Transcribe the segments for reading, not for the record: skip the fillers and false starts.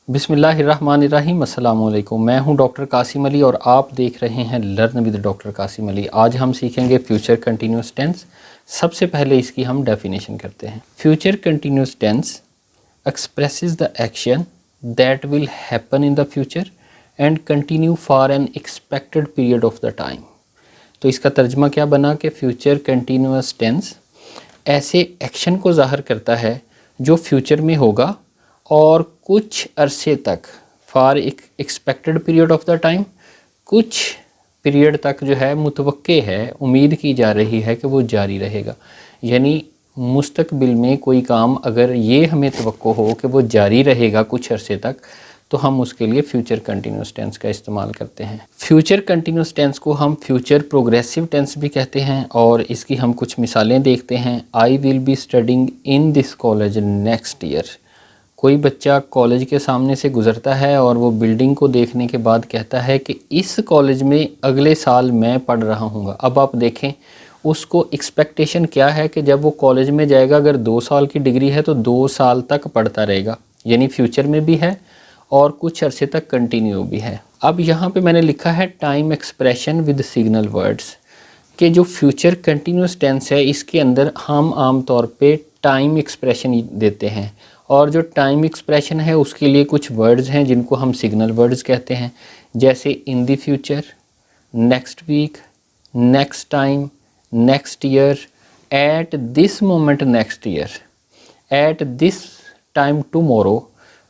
बिस्मिल्लाहिर्रहमानिर्रहीम। अस्सलाम वालेकुम। मैं हूं डॉक्टर कासिम अली और आप देख रहे हैं learn with doctor Qasim Ali. आज हम सीखेंगे फ्यूचर कंटिन्यूस टेंस। सबसे पहले इसकी हम डेफिनेशन करते हैं। Future continuous tense expresses the action that will happen in the future and continue for an expected period of the time. तो इसका तर्जमा क्या बना कि फ्यूचर कंटिन्यूस टेंस ऐसे एक्शन को ज़ाहिर करता है जो फ्यूचर में होगा और कुछ अरसे तक, for expected period of the time, कुछ पीरियड तक जो है मुतवक्के है, उम्मीद की जा रही है कि वो जारी रहेगा। यानी मुस्तकबिल में कोई काम अगर ये हमें तवक्को हो कि वो जारी रहेगा कुछ अरसे तक, तो हम उसके लिए फ्यूचर कंटिन्यूस टेंस का इस्तेमाल करते हैं। फ्यूचर कंटिन्यूस टेंस को हम फ्यूचर प्रोग्रेसिव टेंस भी कहते हैं और इसकी हम कुछ मिसालें देखते हैं। I will be studying in this college next year. कोई बच्चा कॉलेज के सामने से गुज़रता है और वो बिल्डिंग को देखने के बाद कहता है कि इस कॉलेज में अगले साल मैं पढ़ रहा हूँगा। अब आप देखें उसको एक्सपेक्टेशन क्या है कि जब वो कॉलेज में जाएगा, अगर 2 साल की डिग्री है तो 2 साल तक पढ़ता रहेगा, यानी फ्यूचर में भी है और कुछ अरसे तक कंटिन्यू भी है। अब यहाँ पे मैंने लिखा है time expression with signal words कि जो फ्यूचर कंटिन्यूस टेंस है इसके अंदर हम आम तौर पे टाइम एक्सप्रेशन देते हैं और जो टाइम एक्सप्रेशन है उसके लिए कुछ वर्ड्स हैं जिनको हम सिग्नल वर्ड्स कहते हैं, जैसे in the future, next week, next time, next year, at this moment next year, at this time tomorrow,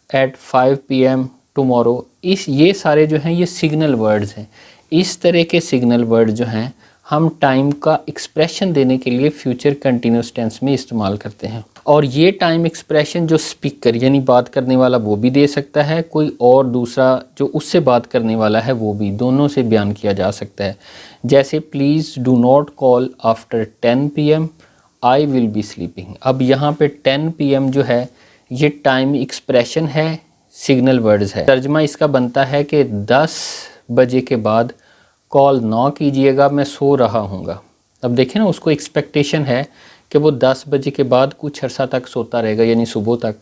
at 5 PM tomorrow. ये सारे जो हैं ये सिग्नल वर्ड्स हैं। इस तरह के सिग्नल वर्ड जो हैं हम टाइम का एक्सप्रेशन देने के लिए फ्यूचर कंटिन्यूस टेंस में इस्तेमाल करते हैं। और ये टाइम एक्सप्रेशन जो स्पीकर यानी बात करने वाला वो भी दे सकता है, कोई और दूसरा जो उससे बात करने वाला है वो भी, दोनों से बयान किया जा सकता है। जैसे please do not call after 10 PM, I will be sleeping. अब यहाँ पे 10 PM जो है ये टाइम एक्सप्रेशन है, सिग्नल वर्ड्स है। तर्जमा इसका बनता है कि 10 बजे के बाद कॉल ना कीजिएगा, मैं सो रहा हूँगा। अब देखें ना, उसको एक्सपेक्टेशन है कि वो 10 बजे के बाद कुछ अर्सा तक सोता रहेगा, यानी सुबह तक।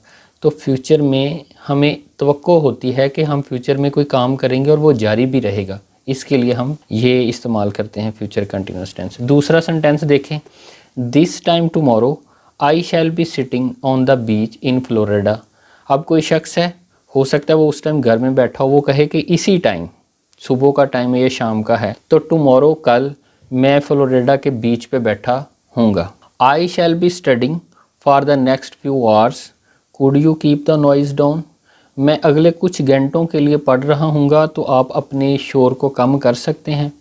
तो फ्यूचर में हमें तवक्को होती है कि हम फ्यूचर में कोई काम करेंगे और वो जारी भी रहेगा, इसके लिए हम ये इस्तेमाल करते हैं फ्यूचर कंटिन्यूस टेंस। दूसरा सेंटेंस देखें, this time tomorrow I shall be sitting on the beach in Florida. अब कोई शख्स है, हो सकता है वो उस टाइम घर में बैठा हो, वो कहे कि इसी टाइम, सुबह का टाइम है, ये शाम का है, तो टुमारो कल मैं फ्लोरिडा के बीच पे बैठा हूँगा। I shall be studying for the next few hours, could you keep the noise down. मैं अगले कुछ घंटों के लिए पढ़ रहा हूँगा, तो आप अपने शोर को कम कर सकते हैं।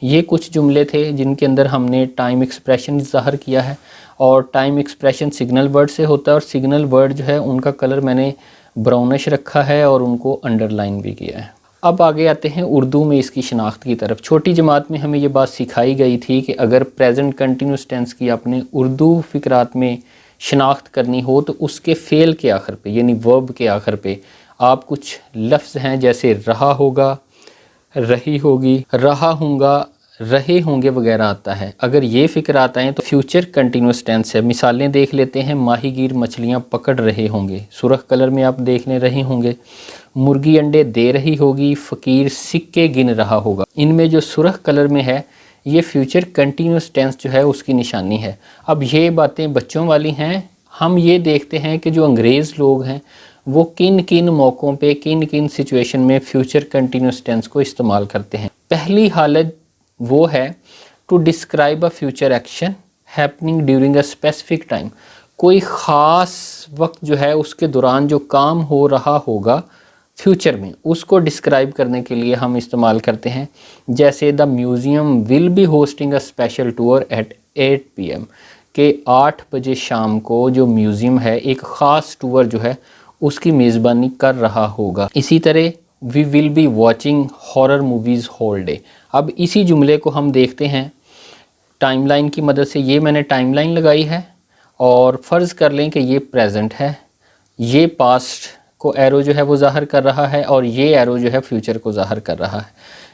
ये कुछ जुमले थे जिनके अंदर हमने टाइम एक्सप्रेशन ज़ाहिर किया है और टाइम एक्सप्रेशन सिग्नल वर्ड से होता है और सिग्नल वर्ड जो है उनका कलर मैंने ब्राउनिश रखा है और उनको अंडरलाइन भी किया है। अब आगे आते हैं उर्दू में इसकी शनाख्त की तरफ। छोटी जमात में हमें ये बात सिखाई गई थी कि अगर प्रेजेंट कंटिन्यूस टेंस की आपने उर्दू फ़िक्रात में शनाख्त करनी हो तो उसके फ़ेल के आखिर पे, यानी वर्ब के आखिर पे आप कुछ लफ्ज़ हैं जैसे रहा होगा, रही होगी, रहा हूँगा, रहे होंगे वगैरह आता है। अगर ये फ़िक्र आता है तो फ्यूचर कंटिन्यूस टेंस है। मिसालें देख लेते हैं, माहीगीर मछलियाँ पकड़ रहे होंगे, सुर्ख कलर में आप देखने रहे होंगे। मुर्गी अंडे दे रही होगी, फ़कीर सिक्के गिन रहा होगा। इनमें जो सुर्ख कलर में है ये फ्यूचर कंटिन्यूस टेंस जो है उसकी निशानी है। अब ये बातें बच्चों वाली हैं। हम ये देखते हैं कि जो अंग्रेज़ लोग हैं वो किन किन मौक़ों पे, किन किन सिचुएशन में फ्यूचर कंटिन्यूस टेंस को इस्तेमाल करते हैं। पहली हालत वो है to describe a future action happening during a specific time. कोई ख़ास वक्त जो है उसके दौरान जो काम हो रहा होगा फ्यूचर में, उसको डिस्क्राइब करने के लिए हम इस्तेमाल करते हैं। जैसे the museum will be hosting a special tour at 8 PM के 8 बजे शाम को जो म्यूज़ियम है एक ख़ास टूर जो है उसकी मेज़बानी कर रहा होगा। इसी तरह we will be watching horror movies whole day. अब इसी जुमले को हम देखते हैं टाइमलाइन की मदद से। ये मैंने टाइमलाइन लगाई है और फ़र्ज़ कर लें कि ये प्रेजेंट है, ये पास्ट को एरो जो है वो ज़ाहिर कर रहा है और ये एरो जो है फ्यूचर को ज़ाहिर कर रहा है।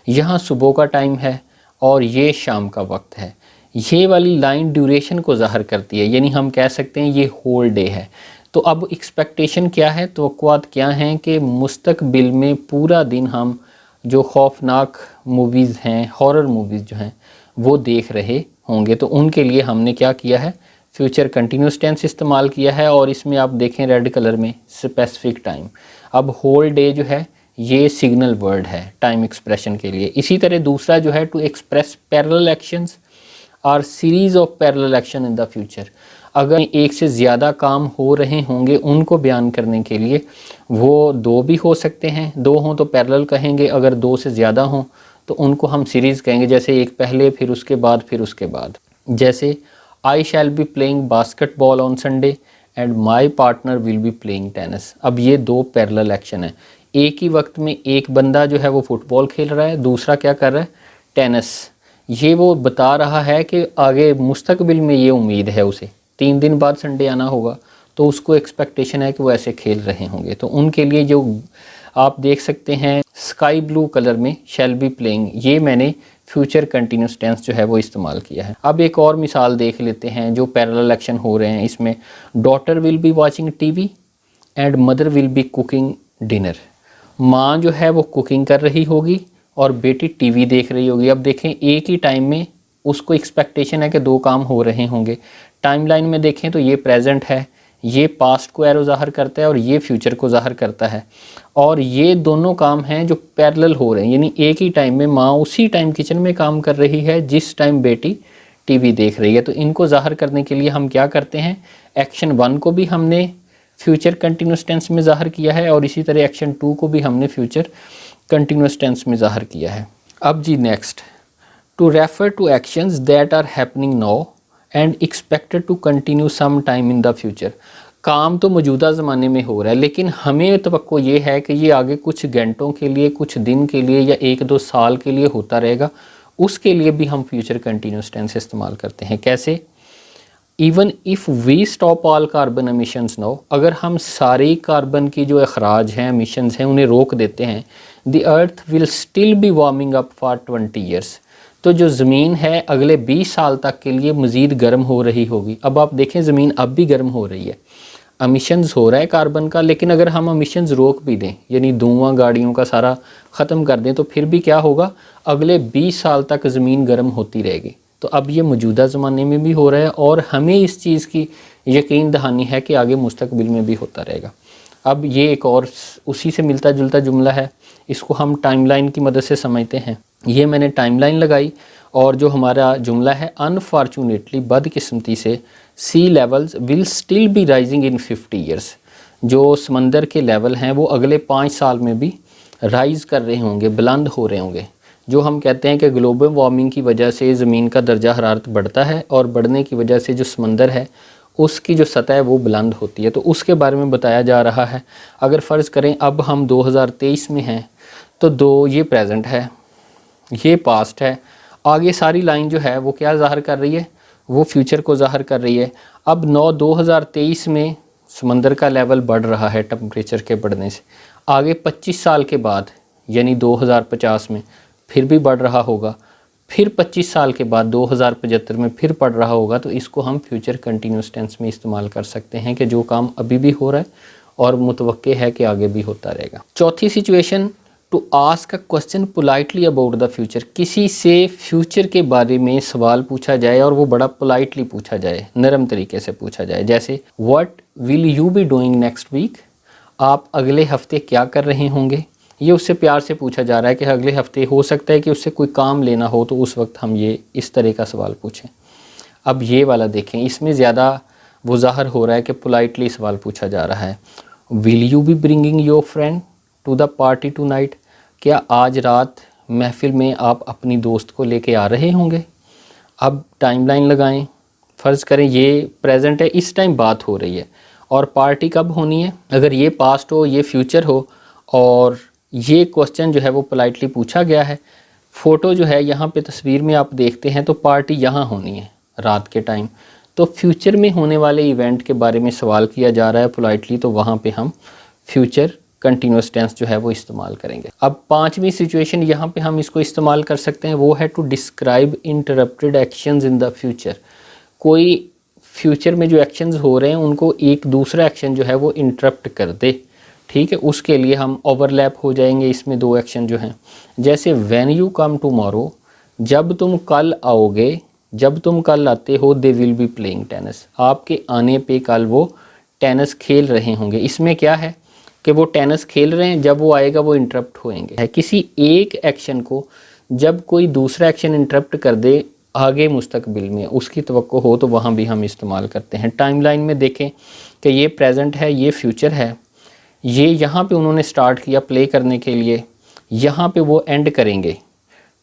यहाँ सुबह का टाइम है और ये शाम का वक्त है। ये वाली लाइन ड्यूरेशन को ज़ाहिर करती है, यानी हम कह सकते हैं ये होल डे है। तो अब एक्सपेक्टेशन क्या है, तवक्कुआत क्या हैं कि मुस्तकबिल में पूरा दिन हम जो खौफनाक मूवीज़ हैं, हॉरर मूवीज़ जो हैं वो देख रहे होंगे। तो उनके लिए हमने क्या किया है, फ्यूचर कंटिन्यूस टेंस इस्तेमाल किया है। और इसमें आप देखें रेड कलर में स्पेसिफिक टाइम। अब होल डे जो है ये सिग्नल वर्ड है टाइम एक्सप्रेशन के लिए। इसी तरह दूसरा जो है टू एक्सप्रेस पैरेलल एक्शंस और series of parallel action in the future. अगर एक से ज़्यादा काम हो रहे होंगे उनको बयान करने के लिए वो दो भी हो सकते हैं, दो हों तो पैरेलल कहेंगे, अगर दो से ज़्यादा हों तो उनको हम सीरीज़ कहेंगे, जैसे एक पहले फिर उसके बाद फिर उसके बाद। जैसे I shall be playing basketball on Sunday and my partner will be playing tennis. अब ये दो पैरेलल एक्शन है, एक ही वक्त में एक बंदा जो है वो फुटबॉल खेल रहा है, दूसरा क्या कर रहा है, टेनिस। ये वो बता रहा है कि आगे मुस्तकबिल में ये उम्मीद है उसे 3 दिन बाद संडे आना होगा, तो उसको एक्सपेक्टेशन है कि वो ऐसे खेल रहे होंगे। तो उनके लिए जो आप देख सकते हैं स्काई ब्लू कलर में शैल बी प्लेइंग, ये मैंने फ्यूचर कंटिन्यूस टेंस जो है वो इस्तेमाल किया है। अब एक और मिसाल देख लेते हैं जो पैरेलल एक्शन हो रहे हैं इसमें। Daughter will be watching TV and mother will be cooking dinner. माँ जो है वो कुकिंग कर रही होगी और बेटी टीवी देख रही होगी। अब देखें एक ही टाइम में उसको एक्सपेक्टेशन है कि दो काम हो रहे होंगे। टाइमलाइन में देखें तो ये प्रेजेंट है, ये पास्ट को एरो ज़ाहिर करता है और ये फ्यूचर को ज़ाहिर करता है। और ये दोनों काम हैं जो पैरेलल हो रहे हैं, यानी एक ही टाइम में माँ उसी टाइम किचन में काम कर रही है जिस टाइम बेटी टीवी देख रही है। तो इनको ज़ाहिर करने के लिए हम क्या करते हैं, एक्शन 1 को भी हमने फ्यूचर कंटिन्यूस टेंस में ज़ाहिर किया है और इसी तरह एक्शन 2 को भी हमने फ्यूचर कंटिन्यूस टेंस में ज़ाहिर किया है। अब जी next, to refer to actions that are happening now and expected to continue some time in the future. काम तो मौजूदा ज़माने में हो रहा है लेकिन हमें तवक्को ये है कि ये आगे कुछ घंटों के लिए, कुछ दिन के लिए या 1-2 साल के लिए होता रहेगा। उसके लिए भी हम फ्यूचर कंटिन्यूस टेंस इस्तेमाल करते हैं। कैसे, even if we stop all carbon emissions now, अगर हम सारे कार्बन की जो अखराज हैं, एमिशंस हैं, उन्हें रोक देते हैं, the earth will still B warming up for 20 years. तो जो ज़मीन है अगले 20 साल तक के लिए मज़ीद गर्म हो रही होगी। अब आप देखें ज़मीन अब भी गर्म हो रही है, एमिशंस हो रहा है कार्बन का, लेकिन अगर हम एमिशंस रोक भी दें, यानी धुआं गाड़ियों का सारा ख़त्म कर दें, तो फिर भी क्या होगा, अगले 20 साल तक ज़मीन गर्म होती रहेगी। तो अब ये मौजूदा ज़माने में भी हो रहा है और हमें इस चीज़ की यकीन दहानी है कि आगे मुस्तकबिल में भी होता रहेगा। अब ये एक और उसी से मिलता जुलता जुमला है, इसको हम टाइमलाइन की मदद से समझते हैं। ये मैंने टाइमलाइन लगाई और जो हमारा जुमला है, अनफॉर्चुनेटली बदकिस्मती से sea levels will still be rising in 50 years. जो समंदर के लेवल हैं वो अगले 5 साल में भी राइज़ कर रहे होंगे, बुलंद हो रहे होंगे। जो हम कहते हैं कि ग्लोबल वार्मिंग की वजह से ज़मीन का दर्जा हरारत बढ़ता है और बढ़ने की वजह से जो समंदर है उसकी जो सतह है वो बुलंद होती है, तो उसके बारे में बताया जा रहा है। अगर फ़र्ज़ करें अब हम 2023 में हैं तो ये प्रेजेंट है, ये पास्ट है, आगे सारी लाइन जो है वो क्या ज़ाहिर कर रही है, वो फ्यूचर को ज़ाहिर कर रही है। अब 2023 में समंदर का लेवल बढ़ रहा है टेम्परेचर के बढ़ने से, आगे 25 साल के बाद यानी 2050 में फिर भी बढ़ रहा होगा, फिर 25 साल के बाद 2075 में फिर बढ़ रहा होगा। तो इसको हम फ्यूचर कंटिन्यूस टेंस में इस्तेमाल कर सकते हैं कि जो काम अभी भी हो रहा है और मुतवक्के है कि आगे भी होता रहेगा। चौथी situation, to ask a question politely about the future. किसी से फ्यूचर के बारे में सवाल पूछा जाए और वो बड़ा पोलाइटली पूछा जाए, नरम तरीके से पूछा जाए। जैसे what will you be doing next week, आप अगले हफ्ते क्या कर रहे होंगे। ये उससे प्यार से पूछा जा रहा है कि अगले हफ्ते हो सकता है कि उससे कोई काम लेना हो, तो उस वक्त हम ये इस तरह का सवाल पूछें। अब ये वाला देखें, इसमें ज़्यादा वो ज़ाहिर हो रहा है कि पोलाइटली सवाल पूछा जा रहा है। Will you be bringing your friend to the party tonight, क्या आज रात महफिल में आप अपनी दोस्त को लेके आ रहे होंगे। अब टाइमलाइन लगाएं, फ़र्ज़ करें ये प्रेजेंट है, इस टाइम बात हो रही है और पार्टी कब होनी है। अगर ये पास्ट हो, ये फ्यूचर हो और ये क्वेश्चन जो है वो पोलाइटली पूछा गया है, फ़ोटो जो है यहाँ पे तस्वीर में आप देखते हैं तो पार्टी यहाँ होनी है रात के टाइम, तो फ्यूचर में होने वाले इवेंट के बारे में सवाल किया जा रहा है पोलाइटली, तो वहाँ पे हम फ्यूचर कंटिन्यूस टेंस जो है वो इस्तेमाल करेंगे। अब पांचवी सिचुएशन यहाँ पे हम इसको इस्तेमाल कर सकते हैं, वो है to describe interrupted actions in the future. कोई फ्यूचर में जो एक्शंस हो रहे हैं उनको एक दूसरा एक्शन जो है वो इंटरप्ट कर दे, ठीक है। उसके लिए हम ओवरलैप हो जाएंगे इसमें दो एक्शन जो हैं। जैसे व्हेन यू कम टुमारो, जब तुम कल आओगे, जब तुम कल आते हो, they will be playing tennis, आपके आने पे कल वो टेनिस खेल रहे होंगे। इसमें क्या है कि वो टेनिस खेल रहे हैं, जब वो आएगा वो इंटरप्ट होएंगे। किसी एक एक्शन को जब कोई दूसरा एक्शन इंटरप्ट कर दे आगे मुस्तकबिल में, उसकी तवक्को हो, तो वहाँ भी हम इस्तेमाल करते हैं। टाइमलाइन में देखें कि ये प्रेजेंट है, ये फ्यूचर है, ये यहाँ पे उन्होंने स्टार्ट किया प्ले करने के लिए, यहाँ पे वो एंड करेंगे,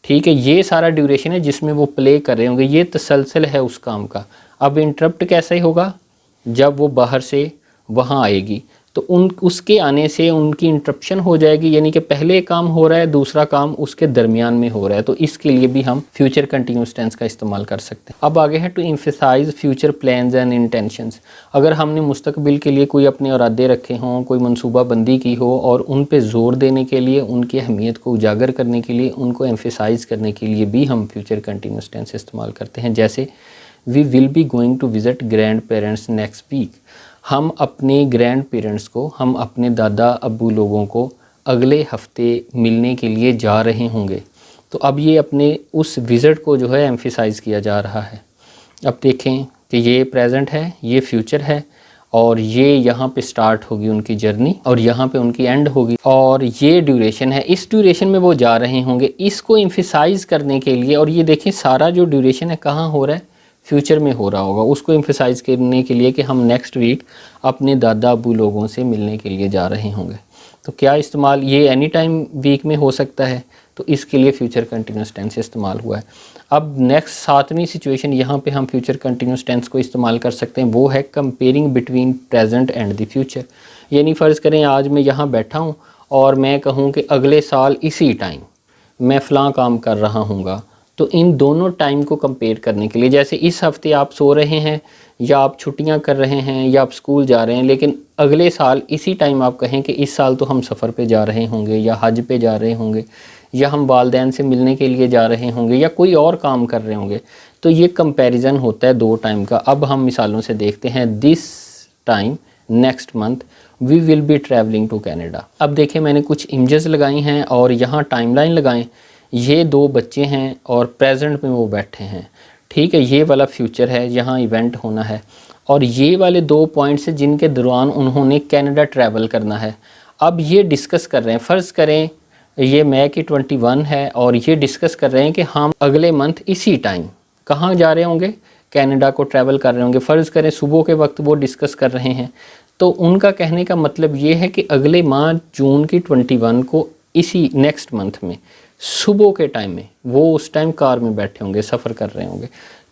ठीक है। ये सारा ड्यूरेशन है जिसमें वो प्ले कर रहे होंगे, ये तसलसल है उस काम का। अब इंटरप्ट कैसे होगा, जब वो बाहर से वहाँ आएगी तो उसके आने से उनकी इंटरप्शन हो जाएगी, यानी कि पहले काम हो रहा है, दूसरा काम उसके दरमियान में हो रहा है। तो इसके लिए भी हम फ्यूचर कंटिन्यूस टेंस का इस्तेमाल कर सकते हैं। अब आगे है to emphasize future plans and intentions. अगर हमने मुस्तकबिल के लिए कोई अपने इरादे रखे हों, कोई मनसूबाबंदी की हो, और उन पे ज़ोर देने के लिए, उनकी अहमियत को उजागर करने के लिए, उनको एम्फसाइज करने के लिए भी हम फ्यूचर कंटिन्यूस टेंस इस्तेमाल करते हैं। जैसे we will be going to visit grandparents next week, हम अपने ग्रैंड पेरेंट्स को, हम अपने दादा अब्बू लोगों को अगले हफ्ते मिलने के लिए जा रहे होंगे। तो अब ये अपने उस विज़िट को जो है एम्फसाइज़ किया जा रहा है। अब देखें कि ये प्रेजेंट है, ये फ्यूचर है, और ये यहाँ पे स्टार्ट होगी उनकी जर्नी, और यहाँ पे उनकी एंड होगी, और ये ड्यूरेशन है, इस ड्यूरेशन में वो जा रहे होंगे। इसको एम्फसाइज़ करने के लिए, और ये देखें सारा जो ड्यूरेशन है कहाँ हो रहा है, फ्यूचर में हो रहा होगा, उसको एम्फसाइज़ करने के लिए कि हम नेक्स्ट वीक अपने दादा अबू लोगों से मिलने के लिए जा रहे होंगे। तो क्या इस्तेमाल, ये एनी टाइम वीक में हो सकता है, तो इसके लिए फ्यूचर कंटिन्यूस टेंस इस्तेमाल हुआ है। अब नेक्स्ट 7वीं सिचुएशन यहाँ पे हम फ्यूचर कंटिन्यूस टेंस को इस्तेमाल कर सकते हैं, वो है comparing between present and the future. यानी फ़र्ज़ करें आज मैं यहाँ बैठा हूँ और मैं कहूँ कि अगले साल इसी टाइम मैं फ़लाँ काम कर रहा हूँगा, तो इन दोनों टाइम को कंपेयर करने के लिए, जैसे इस हफ्ते आप सो रहे हैं, या आप छुट्टियां कर रहे हैं, या आप स्कूल जा रहे हैं, लेकिन अगले साल इसी टाइम आप कहें कि इस साल तो हम सफ़र पे जा रहे होंगे, या हज पे जा रहे होंगे, या हम वालदैन से मिलने के लिए जा रहे होंगे, या कोई और काम कर रहे होंगे, तो ये कंपैरिजन होता है दो टाइम का। अब हम मिसालों से देखते हैं। This time next month we will be travelling to Canada. अब देखें मैंने कुछ इमेजेस लगाई हैं और यहाँ टाइमलाइन लगाएं। ये दो बच्चे हैं और प्रेजेंट में वो बैठे हैं, ठीक है। ये वाला फ्यूचर है, यहाँ इवेंट होना है, और ये वाले 2 पॉइंट्स हैं जिनके दौरान उन्होंने कनाडा ट्रैवल करना है। अब ये डिस्कस कर रहे हैं, फ़र्ज़ करें ये मई की 21 है, और ये डिस्कस कर रहे हैं कि हम अगले मंथ इसी टाइम कहाँ जा रहे होंगे, कनाडा को ट्रैवल कर रहे होंगे। फ़र्ज़ करें सुबह के वक्त वो डिस्कस कर रहे हैं, तो उनका कहने का मतलब ये है कि अगले माह जून की 21 को इसी नेक्स्ट मंथ में सुबह के टाइम में वो उस टाइम कार में बैठे होंगे, सफ़र कर रहे होंगे।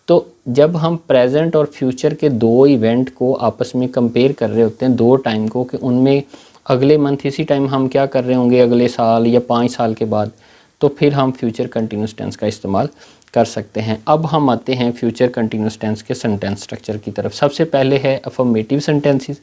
तो जब हम प्रेजेंट और फ्यूचर के दो इवेंट को आपस में कंपेयर कर रहे होते हैं, दो टाइम को, कि उनमें अगले मंथ इसी टाइम हम क्या कर रहे होंगे अगले साल या 5 साल के बाद, तो फिर हम फ्यूचर कंटिन्यूस टेंस का इस्तेमाल कर सकते हैं। अब हम आते हैं फ्यूचर कंटिन्यूस टेंस के सेंटेंस स्ट्रक्चर की तरफ। सबसे पहले है अफर्मेटिव सेंटेंसेस।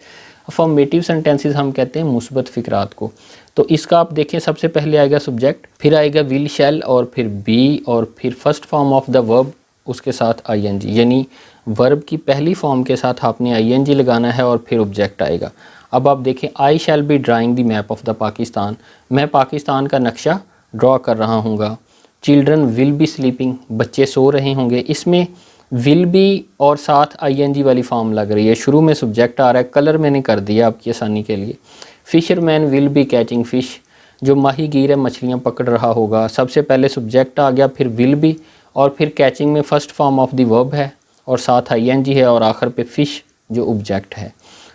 अफर्मेटिव सेंटेंसेस हम कहते हैं मुस्बत फ़िक्रात को। तो इसका आप देखें, सबसे पहले आएगा सब्जेक्ट, फिर आएगा विल शैल, और फिर बी, और फिर first form of the verb उसके साथ आईएनजी, यानी वर्ब की पहली फॉर्म के साथ आपने आईएनजी लगाना है और फिर ऑब्जेक्ट आएगा। अब आप देखें, I shall be drawing the map of the Pakistan, मैं पाकिस्तान का नक्शा ड्रॉ कर रहा हूँगा। चिल्ड्रन विल बी स्लीपिंग, बच्चे सो रहे होंगे। इसमें विल बी और साथ आईएनजी वाली फॉर्म लग रही है, शुरू में सब्जेक्ट आ रहा है, कलर मैंने कर दिया आपकी आसानी के लिए। Fisherman will be catching fish, जो माहीगीर है मछलियाँ पकड़ रहा होगा। सबसे पहले सब्जेक्ट आ गया, फिर विल बी, और फिर कैचिंग में first form of the verb है और साथ आईएनजी है, और आखिर पे फ़िश जो ऑब्जेक्ट है।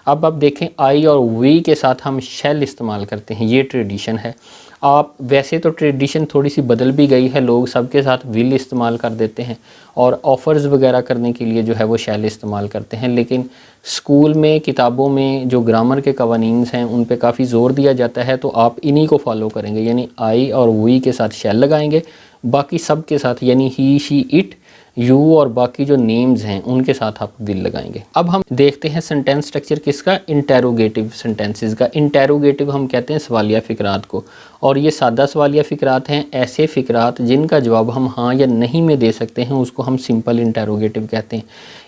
अब आप देखें, आई और वी के साथ हम शैल इस्तेमाल करते हैं, ये ट्रेडिशन है। आप वैसे तो ट्रेडिशन थोड़ी सी बदल भी गई है, लोग सबके साथ विल इस्तेमाल कर देते हैं और ऑफ़र्स वगैरह करने के लिए जो है वो शैल इस्तेमाल करते हैं। लेकिन स्कूल में किताबों में जो ग्रामर के कवानीन हैं उन पे काफ़ी ज़ोर दिया जाता है, तो आप इन्हीं को फॉलो करेंगे, यानी आई और वी के साथ शैल लगाएंगे, बाकी सब के साथ यानी ही शी इट यू और बाकी जो नेम्स हैं उनके साथ आप विल लगाएंगे। अब हम देखते हैं सेंटेंस स्ट्रक्चर किसका, इंटेरोगेटिव सेंटेंसेस का। इंटेरोगेटिव हम कहते हैं सवालिया फ़िक्रात को, और ये सादा सवालिया फ़िक्रात हैं, ऐसे फ़िक्रात जिनका जवाब हम हाँ या नहीं में दे सकते हैं, उसको हम सिंपल इंटेरोगेटिव कहते हैं।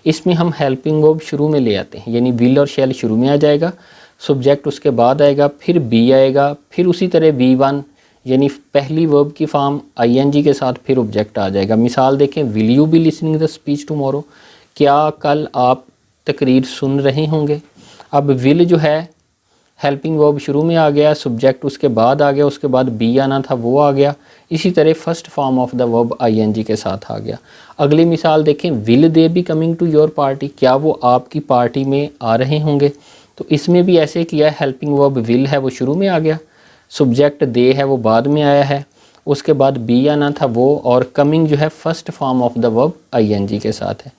इसमें हम हेल्पिंग वर्ब शुरू में ले आते हैं, यानी विल और शैल शुरू में आ जाएगा, सब्जेक्ट उसके बाद आएगा, फिर बी आएगा, फिर उसी तरह V1 यानी पहली वर्ब की फॉर्म ING के साथ फिर ऑब्जेक्ट आ जाएगा। मिसाल देखें, will you be listening the speech tomorrow, क्या कल आप तकरीर सुन रहे होंगे। अब विल जो है हेल्पिंग वर्ब शुरू में आ गया, सब्जेक्ट उसके बाद आ गया, उसके बाद बी आना था वो आ गया, इसी तरह first form of the verb ING के साथ आ गया। अगली मिसाल देखें, will they be coming to your party, क्या वो आपकी पार्टी में आ रहे होंगे। तो इसमें भी ऐसे किया, हेल्पिंग वर्ब विल है वो शुरू में आ गया, सब्जेक्ट दे है वो बाद में आया है, उसके बाद बी आना था वो, और कमिंग जो है first form of the verb ING के साथ है।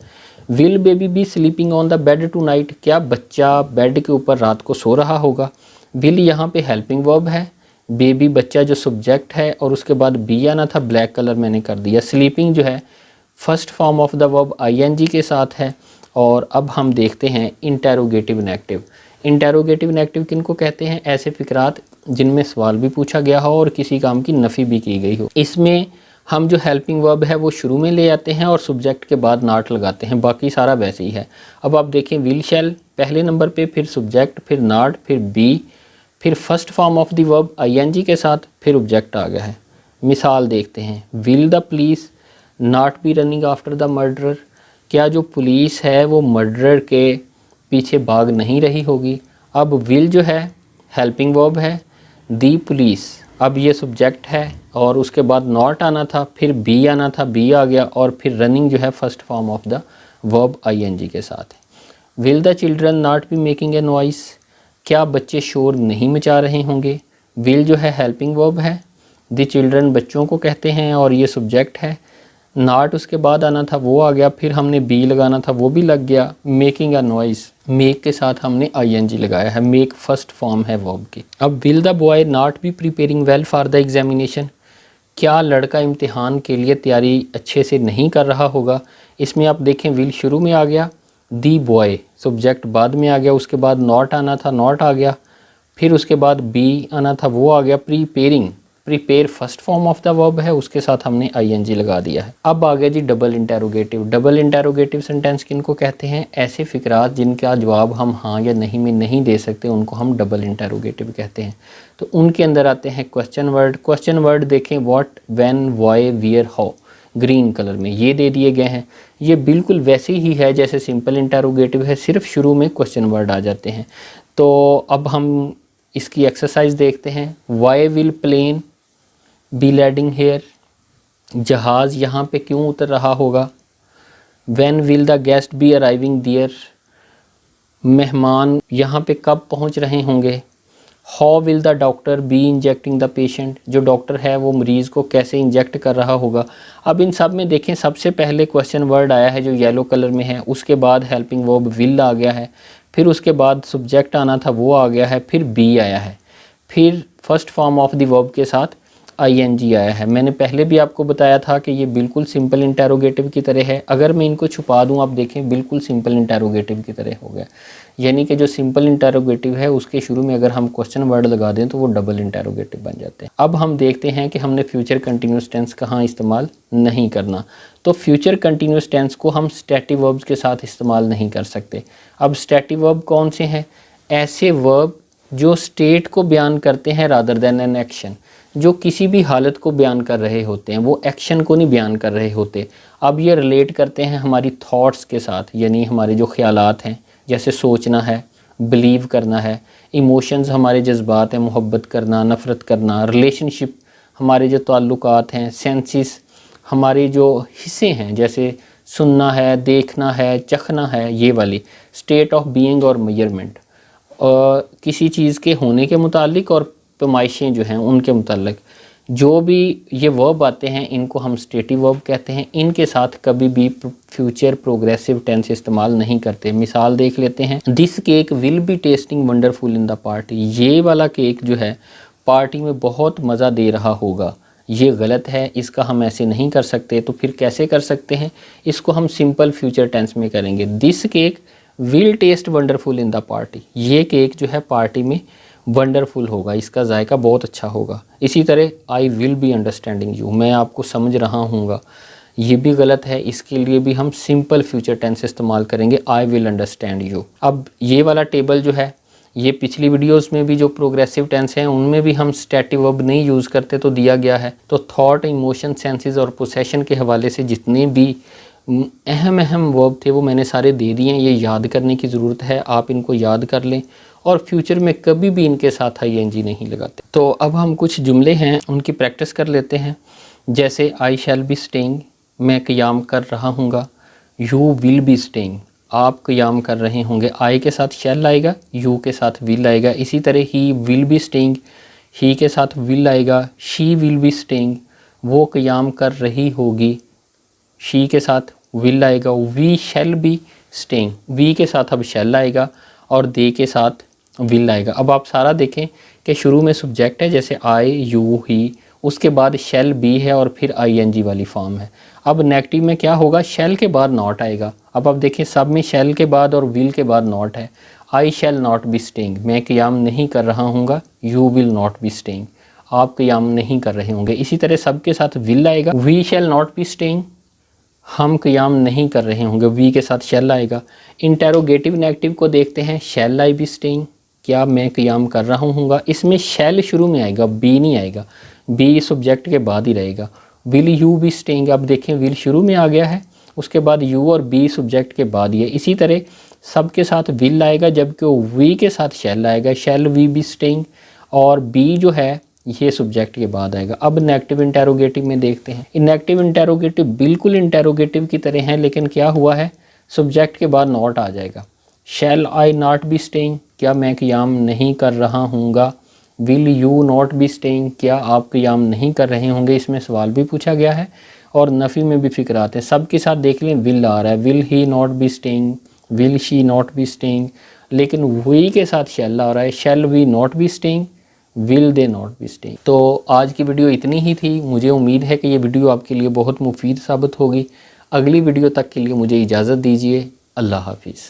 Will baby be sleeping on the bed tonight, क्या बच्चा बेड के ऊपर रात को सो रहा होगा। विल यहाँ पे हेल्पिंग वर्ब है, बेबी बच्चा जो सब्जेक्ट है, और उसके बाद बी आना था, ब्लैक कलर मैंने कर दिया। स्लीपिंग जो है first form of the verb ING के साथ है। और अब हम देखते हैं इंटेरोगेटिव नेगेटिव। इंटेरोगेटिव नेगेटिव किनको कहते हैं, ऐसे फ़िक्रात जिनमें सवाल भी पूछा गया हो और किसी काम की नफ़ी भी की गई हो। इसमें हम जो हेल्पिंग वर्ब है वो शुरू में ले आते हैं और सब्जेक्ट के बाद नॉट लगाते हैं, बाकी सारा वैसे ही है। अब आप देखें, विल शैल पहले नंबर पे, फिर सब्जेक्ट, फिर नॉट, फिर बी, फिर first form of the verb ING के साथ, फिर ऑब्जेक्ट आ गया है। मिसाल देखते हैं, will the police not be running after the murderer, क्या जो पुलिस है वो मर्डरर के पीछे भाग नहीं रही होगी। अब विल जो है हेल्पिंग वर्ब है, दी पुलिस, अब ये सब्जेक्ट है और उसके बाद नॉट आना था, फिर बी आना था, बी आ गया, और फिर रनिंग जो है first form of the verb ING के साथ है। Will the children not be making a noise, क्या बच्चे शोर नहीं मचा रहे होंगे। विल जो है हेल्पिंग वर्ब है, द चिल्ड्रन बच्चों को कहते हैं, और ये सब्जेक्ट है, नॉट उसके बाद आना था वो आ गया, फिर हमने बी लगाना था वो भी लग गया। मेकिंग अ नॉइस, मेक के साथ हमने ING लगाया है, मेक फर्स्ट फॉर्म है वर्ब की। अब will the boy not be preparing well for the examination, क्या लड़का इम्तिहान के लिए तैयारी अच्छे से नहीं कर रहा होगा। इसमें आप देखें, विल शुरू में आ गया, दी बॉय सब्जेक्ट बाद में आ गया, उसके बाद नॉट आना था, नॉट आ गया, फिर उसके बाद बी आना था वो आ गया। Preparing, prepare first form of the verb है, उसके साथ हमने ING लगा दिया है। अब आ गया जी double interrogative. Double interrogative sentence किनको कहते हैं, ऐसे फ़िक्रात जिनका जवाब हम हाँ या नहीं में नहीं दे सकते, उनको हम डबल इंटेरोगेटिव कहते हैं। तो उनके अंदर आते हैं क्वेश्चन वर्ड। क्वेश्चन वर्ड देखें, what, when, why, where, how, green colour में ये दे दिए गए हैं। ये बिल्कुल वैसे ही है जैसे सिंपल इंटेरोगेटिव है, सिर्फ शुरू में क्वेश्चन वर्ड आ जाते हैं। तो अब हम इसकी एक्सरसाइज देखते हैं। Why will plane be landing here, जहाज़ यहाँ पे क्यों उतर रहा होगा। When will the guest be arriving there, मेहमान यहाँ पे कब पहुँच रहे होंगे। How will the doctor be injecting the patient, जो डॉक्टर है वो मरीज़ को कैसे इंजेक्ट कर रहा होगा। अब इन सब में देखें, सबसे पहले क्वेश्चन वर्ड आया है जो येलो कलर में है, उसके बाद हेल्पिंग वर्ब विल आ गया है, फिर उसके बाद सब्जेक्ट आना था वो आ गया है, फिर बी आया है, फिर first form of the verb के साथ ING आया है। मैंने पहले भी आपको बताया था कि ये बिल्कुल सिंपल इंटेरोगेटिव की तरह है। अगर मैं इनको छुपा दूं, आप देखें बिल्कुल सिंपल इंटेरोगेटिव की तरह हो गया। यानी कि जो सिंपल इंटेरोगेटिव है उसके शुरू में अगर हम क्वेश्चन वर्ड लगा दें तो वो डबल इंटेरोगेटिव बन जाते हैं। अब हम देखते हैं कि हमने फ्यूचर कंटिन्यूस टेंस कहाँ इस्तेमाल नहीं करना। तो फ्यूचर कंटिन्यूस टेंस को हम स्टैटिक वर्ब्स के साथ इस्तेमाल नहीं कर सकते। अब स्टैटिक वर्ब कौन से हैं? ऐसे वर्ब जो स्टेट को बयान करते हैं रादर देन एन एक्शन, जो किसी भी हालत को बयान कर रहे होते हैं, वो एक्शन को नहीं बयान कर रहे होते। अब ये रिलेट करते हैं हमारी थॉट्स के साथ, यानी हमारे जो ख्यालात हैं, जैसे सोचना है, बिलीव करना है, इमोशंस हमारे जज्बात हैं, मोहब्बत करना, नफ़रत करना, रिलेशनशिप हमारे जो ताल्लुकात हैं, सेंसेस हमारे जो हिस्से हैं, जैसे सुनना है, देखना है, चखना है, ये वाली स्टेट ऑफ बीइंग और मेजरमेंट, किसी चीज़ के होने के मुतालिक और पैमाइशें जो हैं उनके मुतालिक जो भी ये वर्ब आते हैं इनको हम स्टेटिव वर्ब कहते हैं। इनके साथ कभी भी फ्यूचर प्रोग्रेसिव टेंस इस्तेमाल नहीं करते। मिसाल देख लेते हैं, this cake will be testing wonderful in the party, ये वाला केक जो है पार्टी में बहुत मज़ा दे रहा होगा। ये गलत है, इसका हम ऐसे नहीं कर सकते। तो फिर कैसे कर सकते हैं? इसको हम सिंपल फ्यूचर टेंस में करेंगे। This cake will taste wonderful in the party. ये केक जो है पार्टी में वंडरफुल होगा, इसका जायका बहुत अच्छा होगा। इसी तरह I will be understanding you, मैं आपको समझ रहा हूँगा, ये भी गलत है। इसके लिए भी हम सिंपल फ्यूचर टेंस इस्तेमाल करेंगे, आई विल अंडरस्टैंड यू। अब ये वाला टेबल जो है, ये पिछली वीडियोस में भी जो प्रोग्रेसिव टेंस हैं उनमें भी हम स्टैटिक वर्ब नहीं यूज़ करते तो दिया गया है। तो थॉट, इमोशन, सेंसेस और पोसेशन के हवाले से जितने भी अहम वर्ब थे वो मैंने सारे दे दिए हैं। ये याद करने की ज़रूरत है, आप इनको याद कर लें और फ्यूचर में कभी भी इनके साथ ING नहीं लगाते। तो अब हम कुछ जुमले हैं उनकी प्रैक्टिस कर लेते हैं। जैसे आई शैल बी स्टेइंग, मैं क़याम कर रहा हूँगा। यू विल बी स्टेइंग, आप क़याम कर रहे होंगे। आई के साथ शैल आएगा, यू के साथ विल आएगा। इसी तरह ही विल बी स्टेइंग, ही के साथ विल आएगा। शी विल बी स्टेइंग, वो क़याम कर रही होगी, शी के साथ विल आएगा। We shall be staying, we के साथ अब शैल आएगा और दे के साथ विल आएगा। अब आप सारा देखें कि शुरू में सब्जेक्ट है, जैसे आई, यू, ही, उसके बाद शैल बी है और फिर ING वाली फॉर्म है। अब नेगेटिव में क्या होगा? शैल के बाद नॉट आएगा। अब आप देखिए सब में शैल के बाद और विल के बाद नॉट है। I shall not be staying, मैं क़याम नहीं कर रहा हूँगा। You will not be staying, आप क़याम नहीं कर रहे होंगे। इसी तरह सब के साथ विल आएगा। We shall not be staying, हम क़याम नहीं कर रहे होंगे। वी के साथ शैल आएगा। इंटेरोगेटिव नेगेटिव को देखते हैं। शैल आई बी स्टेइंग, क्या मैं क़याम कर रहा हूँगा। इसमें शैल शुरू में आएगा, बी नहीं आएगा, बी सब्जेक्ट के बाद ही रहेगा। विल यू बी स्टेइंग, अब देखें विल शुरू में आ गया है, उसके बाद यू और बी सब्जेक्ट के बाद ही है। इसी तरह सब के साथ विल आएगा जबकि वी के साथ शैल आएगा। शैल वी बी स्टेइंग और बी जो है ये सब्जेक्ट के बाद आएगा। अब नेगेटिव इंटेरोगेटिव में देखते हैं। नेगेटिव इंटेरोगेटिव बिल्कुल इंटेरोगेटिव की तरह है, लेकिन क्या हुआ है? सब्जेक्ट के बाद नॉट आ जाएगा। Shall I not be staying, क्या मैं क़याम नहीं कर रहा हूँगा। Will you not be staying, क्या आप क़याम नहीं कर रहे होंगे। इसमें सवाल भी पूछा गया है और नफ़ी में भी फिक्र आते हैं। सब के साथ देख लें विल आ रहा है, will he not be staying, will she not be staying, लेकिन वी के साथ शैल आ रहा है। Shall we not be staying, will they not be staying. तो आज की वीडियो इतनी ही थी। मुझे उम्मीद है कि ये वीडियो आपके लिए बहुत मुफीद साबित होगी। अगली वीडियो तक के लिए मुझे इजाज़त दीजिए। अल्लाह हाफिज़।